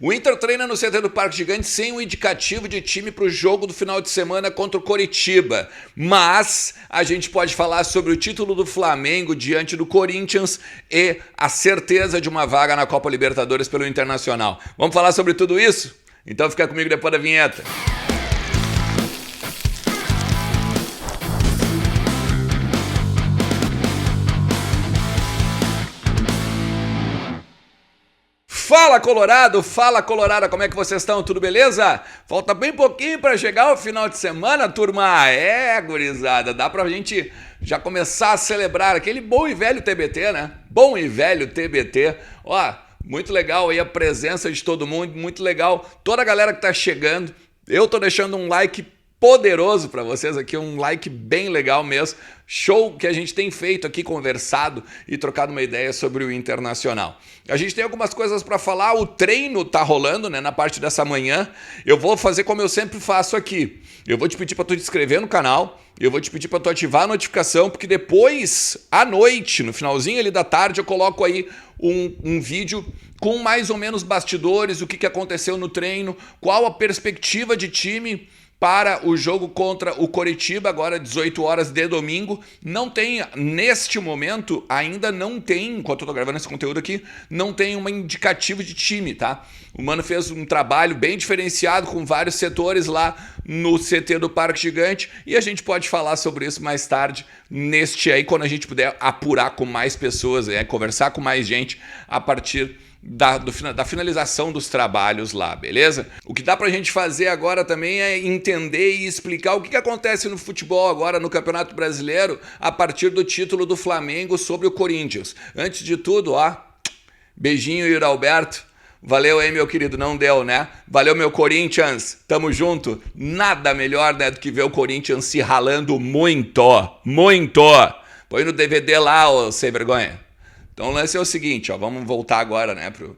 O Inter treina no CT do Parque Gigante sem um indicativo de time para o jogo do final de semana contra o Coritiba. Mas a gente pode falar sobre o título do Flamengo diante do Corinthians e a certeza de uma vaga na Copa Libertadores pelo Internacional. Vamos falar sobre tudo isso? Então fica comigo depois da vinheta. Fala Colorado, fala Colorada, como é que vocês estão? Tudo beleza? Falta bem pouquinho para chegar o final de semana, turma. Gurizada, dá pra gente já começar a celebrar aquele bom e velho TBT, né? Bom e velho TBT. Ó, muito legal aí a presença de todo mundo, muito legal toda a galera que tá chegando. Eu tô deixando um like poderoso para vocês aqui, um like bem legal mesmo. Show que a gente tem feito aqui, conversado e trocado uma ideia sobre o Internacional. A gente tem algumas coisas para falar, o treino tá rolando, né, na parte dessa manhã. Eu vou fazer como eu sempre faço aqui. Eu vou te pedir para tu te inscrever no canal, eu vou te pedir para tu ativar a notificação, porque depois, à noite, no finalzinho ali da tarde, eu coloco aí um vídeo com mais ou menos bastidores, o que aconteceu no treino, qual a perspectiva de time para o jogo contra o Coritiba, agora 18 horas de domingo. Não tem, neste momento, ainda não tem, enquanto eu tô gravando esse conteúdo aqui, não tem um indicativo de time, tá? O Mano fez um trabalho bem diferenciado com vários setores lá no CT do Parque Gigante e a gente pode falar sobre isso mais tarde, neste aí, quando a gente puder apurar com mais pessoas, conversar com mais gente a partir da finalização dos trabalhos lá, beleza? O que dá pra gente fazer agora também é entender e explicar o que acontece no futebol agora no Campeonato Brasileiro a partir do título do Flamengo sobre o Corinthians. Antes de tudo, ó, beijinho, Yuri Alberto. Valeu aí, meu querido, não deu, né? Valeu, meu Corinthians, tamo junto. Nada melhor, né, do que ver o Corinthians se ralando muito, muito. Põe no DVD lá, ô sem vergonha. Então o lance é o seguinte, ó, vamos voltar agora, né, pro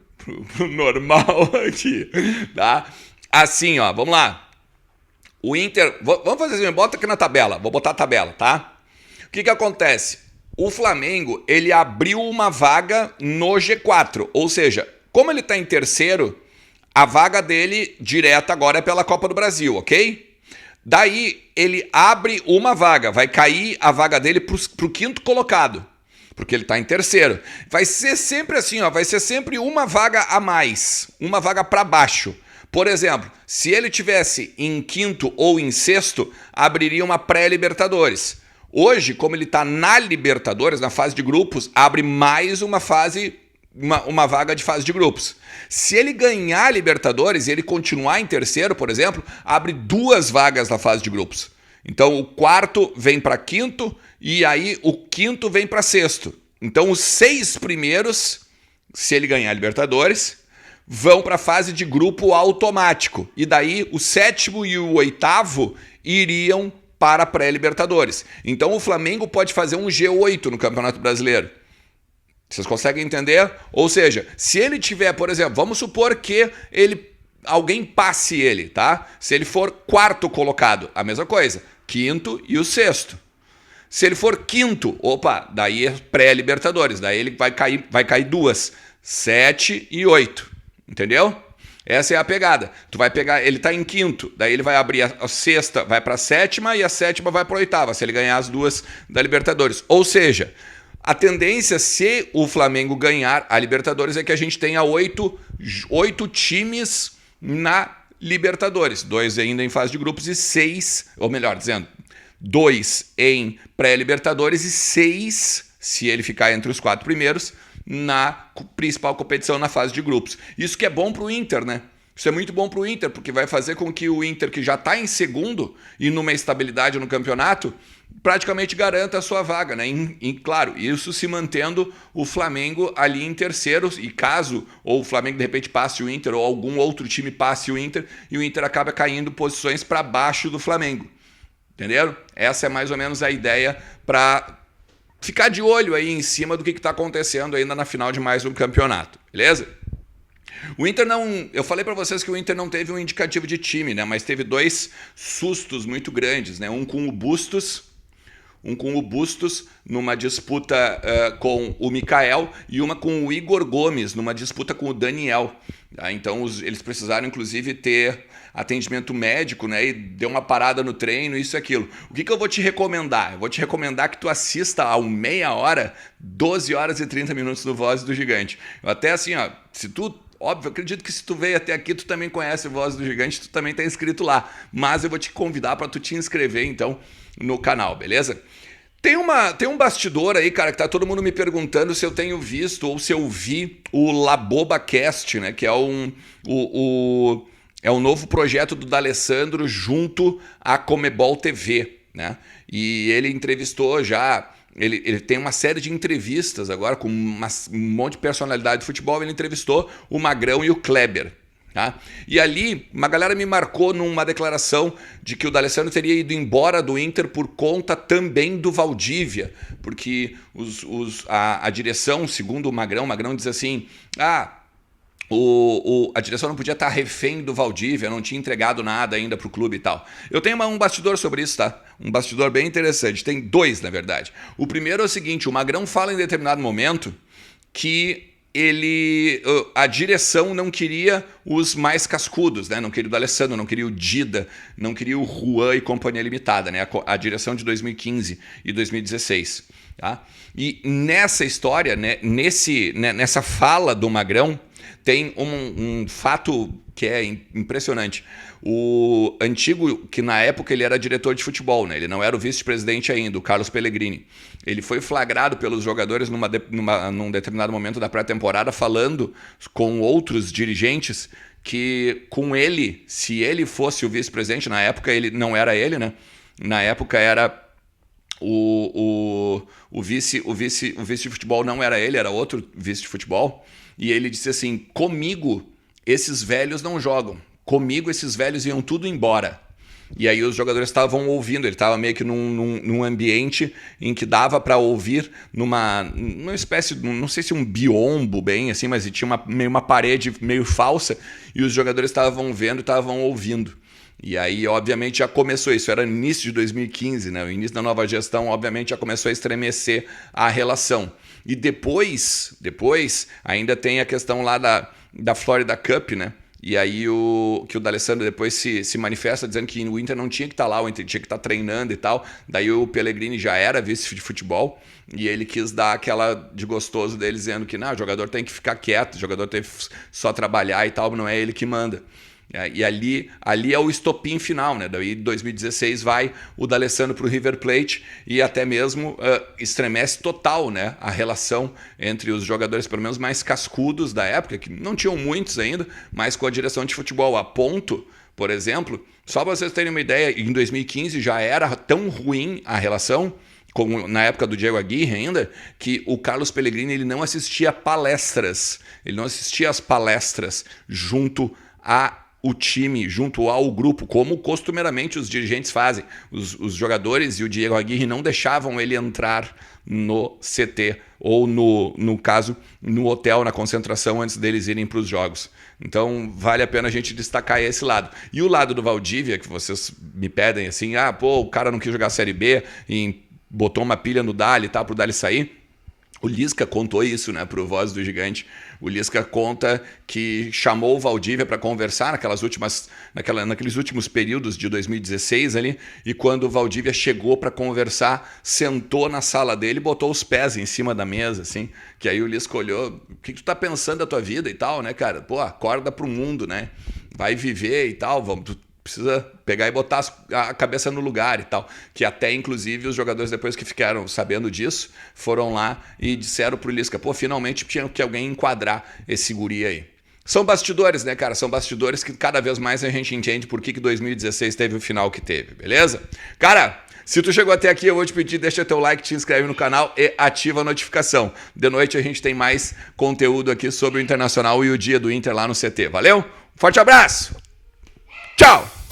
normal aqui, tá? Assim, ó, vamos lá. O Inter, vamos fazer assim, bota aqui na tabela, vou botar a tabela, tá? O que acontece? O Flamengo, ele abriu uma vaga no G4, ou seja, como ele tá em terceiro, a vaga dele direta agora é pela Copa do Brasil, ok? Daí ele abre uma vaga, vai cair a vaga dele pro quinto colocado, porque ele está em terceiro. Vai ser sempre assim, ó, vai ser sempre uma vaga a mais, uma vaga para baixo. Por exemplo, se ele tivesse em quinto ou em sexto, abriria uma pré-Libertadores. Hoje, como ele está na Libertadores, na fase de grupos, abre mais uma vaga de fase de grupos. Se ele ganhar a Libertadores e ele continuar em terceiro, por exemplo, abre duas vagas na fase de grupos. Então o quarto vem para quinto e aí o quinto vem para sexto. Então os 6 primeiros, se ele ganhar a Libertadores, vão para a fase de grupo automático. E daí o 7º e o 8º iriam para a pré-Libertadores. Então o Flamengo pode fazer um G8 no Campeonato Brasileiro. Vocês conseguem entender? Ou seja, se ele tiver, por exemplo, vamos supor que alguém passe ele, tá? Se ele for quarto colocado, a mesma coisa, quinto e o sexto. Se ele for quinto, daí é pré-Libertadores, daí ele vai cair duas, 7 e 8, entendeu? Essa é a pegada. Tu vai pegar, ele tá em quinto, daí ele vai abrir a sexta, vai para a sétima e a sétima vai para a oitava, se ele ganhar as duas da Libertadores. Ou seja, a tendência, se o Flamengo ganhar a Libertadores, é que a gente tenha 8 times na Libertadores, 2 ainda em fase de grupos e 6, ou melhor dizendo, 2 em pré-Libertadores e 6, se ele ficar entre os 4 primeiros, na principal competição na fase de grupos. Isso que é bom para o Inter, né? Isso é muito bom para o Inter, porque vai fazer com que o Inter, que já está em segundo e numa estabilidade no campeonato, praticamente garanta a sua vaga, né? Claro, isso se mantendo o Flamengo ali em terceiro, e caso ou o Flamengo de repente passe o Inter ou algum outro time passe o Inter e o Inter acaba caindo posições para baixo do Flamengo. Entenderam? Essa é mais ou menos a ideia para ficar de olho aí em cima do que está acontecendo ainda na final de mais um campeonato, beleza? O Inter não... Eu falei para vocês que o Inter não teve um indicativo de time, né? Mas teve 2 sustos muito grandes, né? Um com o Bustos, um com o Bustos numa disputa com o Mikael e uma com o Igor Gomes numa disputa com o Daniel. Tá? Então eles precisaram inclusive ter atendimento médico, né? E deu uma parada no treino, isso e aquilo. O que eu vou te recomendar? Eu vou te recomendar que tu assista ao meia hora, 12 horas e 30 minutos do Voz do Gigante. Eu até assim, ó, se tu... Óbvio, eu acredito que se tu veio até aqui, tu também conhece o Voz do Gigante, tu também tá inscrito lá. Mas eu vou te convidar para tu te inscrever, então, no canal, beleza? Tem um bastidor aí, cara, que tá todo mundo me perguntando se eu tenho visto ou se eu vi o LabobaCast, né? Que é é um novo projeto do D'Alessandro junto à Comebol TV, né? E ele entrevistou já... Ele tem uma série de entrevistas agora com um monte de personalidade de futebol. Ele entrevistou o Magrão e o Kleber. Tá? E ali, uma galera me marcou numa declaração de que o D'Alessandro teria ido embora do Inter por conta também do Valdívia. Porque a direção, segundo o Magrão diz assim... a direção não podia estar refém do Valdívia, não tinha entregado nada ainda para o clube e tal. Eu tenho um bastidor sobre isso, tá? Um bastidor bem interessante. Tem dois, na verdade. O primeiro é o seguinte, o Magrão fala em determinado momento que a direção não queria os mais cascudos, né? Não queria o D'Alessandro, não queria o Dida, não queria o Juan e Companhia Limitada, né? A direção de 2015 e 2016. Tá? E nessa história, né? Nessa fala do Magrão, tem um fato que é impressionante. O antigo, que na época ele era diretor de futebol, né? Ele não era o vice-presidente ainda, o Carlos Pellegrini. Ele foi flagrado pelos jogadores num determinado momento da pré-temporada falando com outros dirigentes que com ele, se ele fosse o vice-presidente, na época ele não era ele, né? Na época era o vice de futebol, não era ele, era outro vice de futebol. E ele disse assim, comigo esses velhos não jogam, comigo esses velhos iam tudo embora. E aí os jogadores estavam ouvindo, ele estava meio que num ambiente em que dava para ouvir numa espécie, não sei se um biombo bem assim, mas tinha uma parede meio falsa e os jogadores estavam vendo e estavam ouvindo. E aí, obviamente, já começou isso. Era no início de 2015, né? O início da nova gestão, obviamente, já começou a estremecer a relação. E depois ainda tem a questão lá da Florida Cup, né? E aí que o D'Alessandro depois se manifesta dizendo que o Inter não tinha que estar lá, o Inter tinha que estar treinando e tal. Daí o Pellegrini já era vice de futebol e ele quis dar aquela de gostoso dele, dizendo que não, o jogador tem que ficar quieto, o jogador tem que só trabalhar e tal, não é ele que manda. E ali é o estopim final, né? Daí em 2016 vai o D'Alessandro para o River Plate e até mesmo estremece total, né? A relação entre os jogadores, pelo menos mais cascudos da época, que não tinham muitos ainda, mas com a direção de futebol. A ponto, por exemplo, só para vocês terem uma ideia, em 2015 já era tão ruim a relação, como na época do Diego Aguirre ainda, que o Carlos Pellegrini ele não assistia palestras, ele não assistia às palestras junto o time, junto ao grupo, como costumeiramente os dirigentes fazem. Os jogadores e o Diego Aguirre não deixavam ele entrar no CT ou, no caso, no hotel, na concentração, antes deles irem para os jogos. Então, vale a pena a gente destacar esse lado. E o lado do Valdívia, que vocês me pedem assim, o cara não quis jogar a Série B e botou uma pilha no Dali, tá, pro Dali sair. O Lisca contou isso, né, pro Voz do Gigante. O Lisca conta que chamou o Valdívia para conversar naqueles últimos períodos de 2016 ali, e quando o Valdívia chegou para conversar, sentou na sala dele e botou os pés em cima da mesa, assim, que aí o Lisca olhou, o que tu tá pensando da tua vida e tal, né, cara? Pô, acorda pro mundo, né? Vai viver e tal, tu precisa pegar e botar a cabeça no lugar e tal. Que até, inclusive, os jogadores, depois que ficaram sabendo disso, foram lá e disseram pro Lisca, pô, finalmente tinha que alguém enquadrar esse guri aí. São bastidores, né, cara? São bastidores que cada vez mais a gente entende por que 2016 teve o final que teve, beleza? Cara, se tu chegou até aqui, eu vou te pedir, deixa teu like, te inscreve no canal e ativa a notificação. De noite a gente tem mais conteúdo aqui sobre o Internacional e o dia do Inter lá no CT. Valeu? Forte abraço! Tchau!